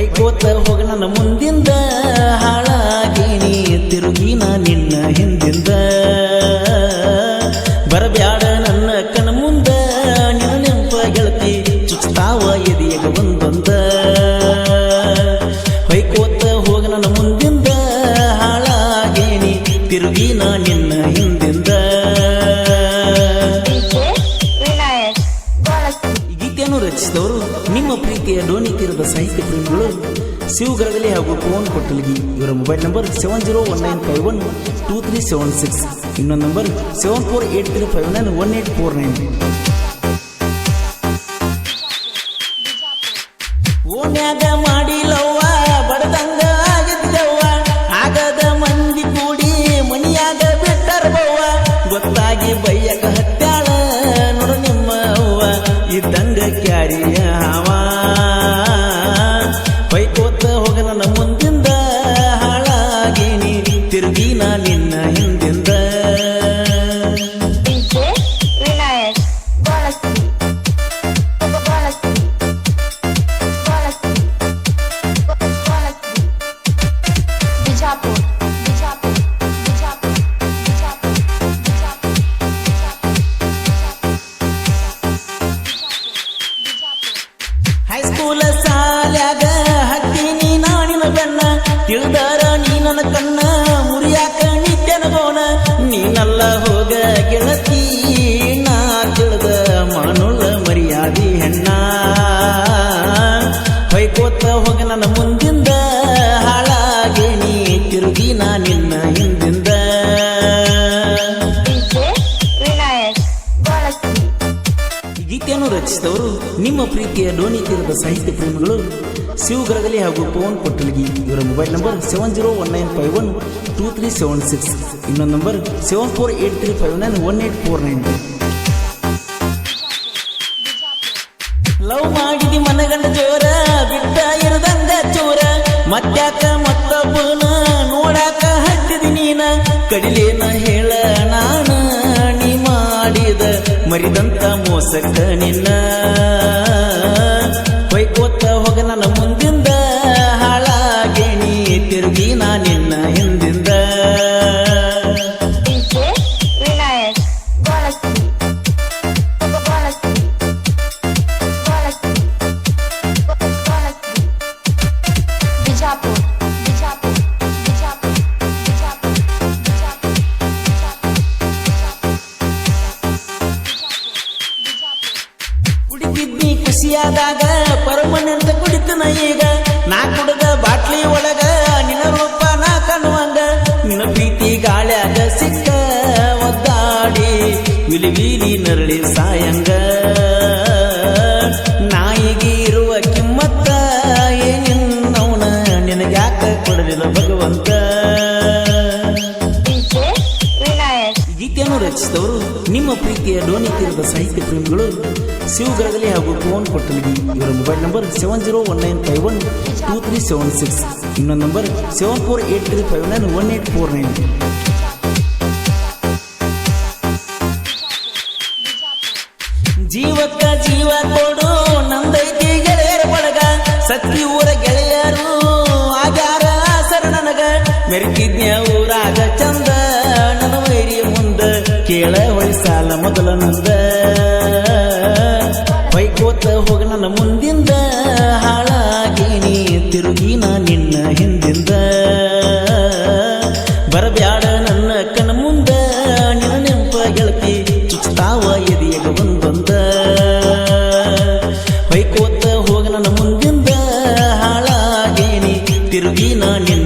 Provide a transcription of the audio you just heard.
ಹೊಯ್ಕೋತ ಹೋಗ ನನ್ನ ಮುಂದಿಂದ ಹಾಳಾಗೀನಿ ತಿರುಗಿ ನಾ ನಿನ್ನ ಹಿಂದಿಂದ ಬರಬ್ಯಾಡ ನನ್ನ ಕಣ ಮುಂದ ನಿನ್ನ ನೆಂಪ ಗೆಳತಿ ಚುಚ್ತಾವ ಎದೆಯಗ ಒಂದೊಂದ ಹೊಯ್ಕೋತ ಹೋಗ ನನ್ನ ಮುಂದಿಂದ ಹಾಳಾಗೀನಿ ತಿರುಗಿ ನಾ ನಿನ್ನ ಹಿಂದಿಂದ ರಚಿಸಿದವರು ನಿಮ್ಮ ಪ್ರೀತಿಯ ಡೋನಿ ತೀರದ ಸಾಹಿತ್ಯ ಪ್ರೇಮಿಗಳು ಶಿವಗರಗಲಿ ಹಾಗೂ ಪವನ್ ಕೊಟ್ಟಲ್ಗಿ. ಇವರ ಮೊಬೈಲ್ ನಂಬರ್ 7019512376. ಇನ್ನೊಂದು ನಂಬರ್ 7483591849. ಓನ್ಯಾಗ ಮಾಡಿಲವ್ವ ಬಡದಂಗ ಆಗಿದ್ದವ್ವ ಆಗದ ಮಂದಿ ಕೂಡಿ ಮನಿಯಾಗ ಬಿಟ್ಟರ ಬವ್ವ ಗೊತ್ತಾಗಿ ಬೈಯಕ ಹತ್ಯಾಳ ನೋಡ ನಿಮ್ಮ ಅವ್ವ ಇದ್ದಂಗ ಕ್ಯಾರಿಯ ಹಾವ ಹೊಯ್ಕೋತ ಹೋಗ ನನ್ನ ಮುಂದಿಂದ ಹಾಳಾಗೀನಿ ತಿರುಗಿ ನಾ ನಿನ್ನ ಹಿಂದಿಂದ ಹೈಸ್ಕೂಲ ಸಾಲ್ಯಾಗ ಹತ್ತೀನಿ ನಾಣಿನ ಬೆನ್ನ ತಿಳಿದಾರ ನೀ ನನ್ನ ಕಣ್ಣ ಮುರಿಯಾಕ ನಿತ್ಯನ ಗೋಣ ನೀನಲ್ಲ ಹೋಗ ಗೆಳತಿ ನಾ ತಿಳಿದ ಮಾನುಳ್ಳ ಮರ್ಯಾದಿ ಹೆಣ್ಣ ಹೊಯ್ಕೋತ ಹೋಗ ನನ್ನ ಮುಂದಿಂದ ಹಾಳಾಗೇನಿ ತಿರುಗಿ ನಾ ನಿನ್ನ ಹಿಂದಿಂದ ಗೀತೆಯನ್ನು ರಚಿಸಿದವರು ನಿಮ್ಮ ಪ್ರೀತಿಯ ಡೋನಿ ತೀರದ ಸಾಹಿತ್ಯ ಪ್ರೇಮಿಗಳು ಶಿವಗರಗಲಿ ಹಾಗೂ ಪವನ್ ಕೊಟ್ಟಲ್ಗಿ. ಇವರ ಮೊಬೈಲ್ ನಂಬರ್ 7019512376. ಇನ್ನೊಂದು ನಂಬರ್ 7483591849. ಲವ್ ಮಾಡಿದಿ ಮನಗಂಡ ಜೋರ ಬಿಟ್ಟ ಇರದಂಗ ಚೋರ ಮತ್ತ್ಯಾಕ ಮತ್ತೊಬ್ಬನ ನೋಡಾಕ ಹತ್ತಿದಿ ನೀನ ಕಡಿಲೇನ ಹೇಳ ನಾನ ನೀ ಮಾಡಿದ ಮರಿದಂತ ಮೋಸಕ್ಕ ನಿನ್ನ ಹೊಯ್ಕೋತ ಹೋಗ ನನ್ನ ಮುಂದಿಂದ ಹಾಳಾಗೇನಿ ತಿರುಗಿ ನಾ ನಿನ್ನ ಹಿಂದಿಂದ ಕುಡಿತಿದ್ನಿ ಖುಷಿಯಾದಾಗ ಪರ್ಮನೆಂಟ್ ಕುಡಿತನ ಈಗ ನಾ ಕುಡದ ಬಾಟ್ಲಿ ಒಳಗ ನಿನ್ನ ರೂಪ ನಾ ಕಾಣುವಂಗ ನಿನ್ನ ಪ್ರೀತಿ ಗಾಳ್ಯಾಗ ಸಿಕ್ಕ ಒದ್ದಾಡಿ ವಿಲಿವಿಲಿ ನರಳಿ ಸಾಯಂಗ ನಾಯಿಗೆ ಇರುವ ಕಿಮ್ಮತ್ತ ಏನಿನ್ನವನ ನಿನಗ್ಯಾಕ ಕೊಡಲಿಲ್ಲ ಭಗವಂತ. ಗೀತೆಯನ್ನು ರಚಿಸಿದವರು ನಿಮ್ಮ ಪ್ರೀತಿಯ ಡೋನಿ ತೀರದ ಸಾಹಿತ್ಯ ಪ್ರೇಮಿಗಳು ಶಿವಗರಗಲಿ ಹಾಗೂ ಪವನ್ ಕೊಟ್ಟಲ್ಗಿ. ಇವರ ಮೊಬೈಲ್ ನಂಬರ್ 7019512376. ಇನ್ನೊಂದು ನಂಬರ್ 7483591849. ಜೀವಕ್ಕ ಜೀವ ಕೊಡು ನಂದೈತಿ ಗೆಳೆಯರ ಬಳಗ ಸತ್ತಿ ಊರ ಗೆಳೆಯರು ಆಗ್ಯಾರ ಶರಣನಗ ಮೆರಕಿದ್ನ್ಯ ಊರಾಗ ಚಂದ ನನ್ನ ವೈರಿ ಮುಂದ ಕೇಳ ಹೊಯ್ಸಾಲ ಮೊದಲ ನಂದ ಹೊಯ್ಕೋತ ಹೋಗ ನನ್ನ ಮುಂದಿಂದ ಹಾಳಾಗೀನಿ ತಿರುಗಿ ನಾ ನಿನ್ನ ಹಿಂದಿಂದ ಬರಬ್ಯಾಡ ನನ್ನ ಕಣ ಮುಂದ ನಿನ್ನ ನೆಂಪ ಗೆಳತಿ ಚುಚ್ತಾವ ಎದೆಯಗ ಒಂದೊಂದ ಹೊಯ್ಕೋತ ಹೋಗ ನನ್ನ ಮುಂದಿಂದ ಹಾಳಾಗೀನಿ ತಿರುಗಿ ನಾ ನಿನ್ನ